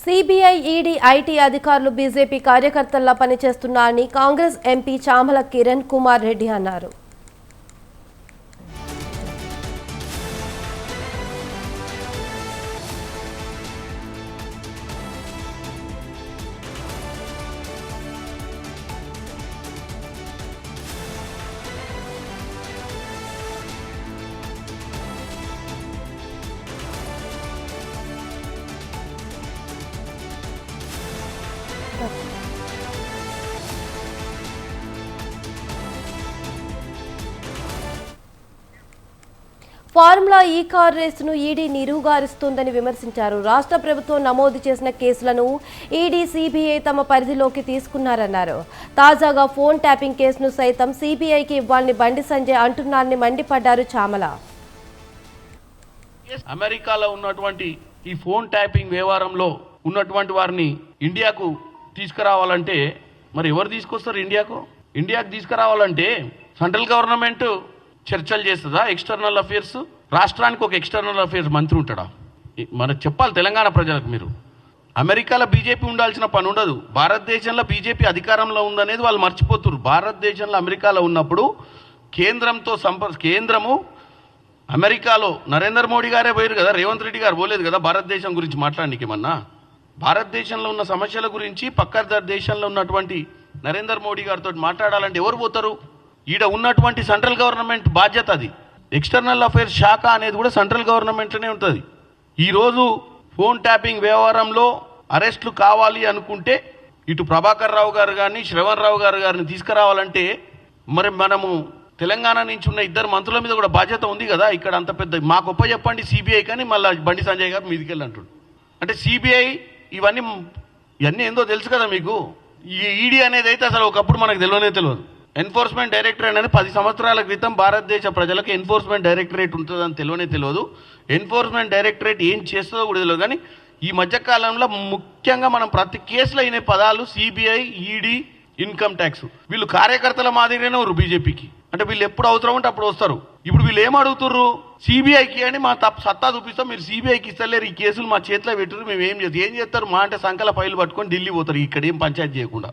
CBI, ED, IT అధికారులు BJP కార్యకర్తల్లా పనిచేస్తున్నారని Congress MP Chamala Kiran Kumar Reddy అన్నారు. ఫార్ములా ఈ కార్ రేసును ఈడీ నీరుగారుస్తోందని విమర్శించారు. రాష్ట్ర ప్రభుత్వం నమోదు చేసిన కేసులను ఈడీ, సిబిఐ తమ పరిధిలోకి తీసుకున్నారన్నారు. తాజాగా ఫోన్ ట్యాపింగ్ కేసును సైతం సిబిఐకి ఇవ్వాలని బండి సంజయ్ అంటున్నారని మండిపడ్డారు చామల. అమెరికాలో ఉన్నటువంటి ఈ ఫోన్ ట్యాపింగ్ వ్యవహారంలో ఉన్నటువంటి వారిని ఇండియాకు తీసుకురావాలంటే మరి ఎవరు తీసుకొస్తారు? ఇండియాకు తీసుకురావాలంటే సెంట్రల్ గవర్నమెంట్ చర్చలు చేస్తుందా? ఎక్స్టర్నల్ అఫేర్స్ రాష్ట్రానికి ఒక ఎక్స్టర్నల్ అఫేర్స్ మంత్రి ఉంటాడా? మనకు చెప్పాలి తెలంగాణ ప్రజలకు. మీరు అమెరికాలో బీజేపీ ఉండాల్సిన పని ఉండదు. భారతదేశంలో బీజేపీ అధికారంలో ఉందనేది వాళ్ళు మర్చిపోతున్నారు. భారతదేశంలో అమెరికాలో ఉన్నప్పుడు కేంద్రము అమెరికాలో నరేంద్ర మోడీ గారే పోయారు కదా, రేవంత్ రెడ్డి గారు పోలేదు కదా భారతదేశం గురించి మాట్లాడడానికి. ఏమన్నా భారతదేశంలో ఉన్న సమస్యల గురించి పక్క దేశంలో ఉన్నటువంటి నరేంద్ర మోడీ గారితో మాట్లాడాలంటే ఎవరు పోతారు? ఈడ ఉన్నటువంటి సెంట్రల్ గవర్నమెంట్ బాధ్యత అది. ఎక్స్టర్నల్ అఫైర్స్ శాఖ అనేది కూడా సెంట్రల్ గవర్నమెంట్లోనే ఉంటుంది. ఈరోజు ఫోన్ ట్యాపింగ్ వ్యవహారంలో అరెస్టులు కావాలి అనుకుంటే ఇటు ప్రభాకర్ రావు గారు కానీ శ్రవణ్ రావు గారిని తీసుకురావాలంటే మరి మనము తెలంగాణ నుంచి ఉన్న ఇద్దరు మంత్రుల మీద కూడా బాధ్యత ఉంది కదా. ఇక్కడ అంత పెద్ద మాకు ఒప్ప చెప్పండి సిబిఐ కానీ మళ్ళీ బండి సంజయ్ గారు మీదికి వెళ్ళి అంటాడు. అంటే సిబిఐ ఇవన్నీ ఏందో తెలుసు కదా మీకు. ఈ ఈడీ అనేది అయితే అసలు ఒకప్పుడు మనకు తెలియదు. ఎన్ఫోర్స్మెంట్ డైరెక్టరేట్ అనేది 10 సంవత్సరాల క్రితం భారతదేశ ప్రజలకు ఎన్ఫోర్స్మెంట్ డైరెక్టరేట్ ఉంటుందని తెలియదు. ఎన్ఫోర్స్మెంట్ డైరెక్టరేట్ ఏం చేస్తుందో కూడా తెలియదు. కానీ ఈ మధ్యకాలంలో ముఖ్యంగా మనం ప్రతి కేసులో అయిన పదాలు సిబిఐ, ఈడీ, ఇన్కమ్ ట్యాక్స్. వీళ్ళు కార్యకర్తల మాదిరిగానే ఉన్నారు బీజేపీకి. అంటే వీళ్ళు ఎప్పుడు అవసరం ఉంటే అప్పుడు వస్తారు. ఇప్పుడు వీళ్ళు ఏం అడుగుతుర్రు? సిబిఐకి అని మా సత్తా చూపిస్తాం, మీరు సిబిఐకి ఇస్తలేరు, ఈ కేసులు మా చేతిలో పెట్టురు, మేము ఏం చేస్తారు? మా అంటే సంకల ఫైలు పట్టుకొని ఢిల్లీ పోతారు, ఇక్కడ ఏం పంచాయతీ చేయకుండా.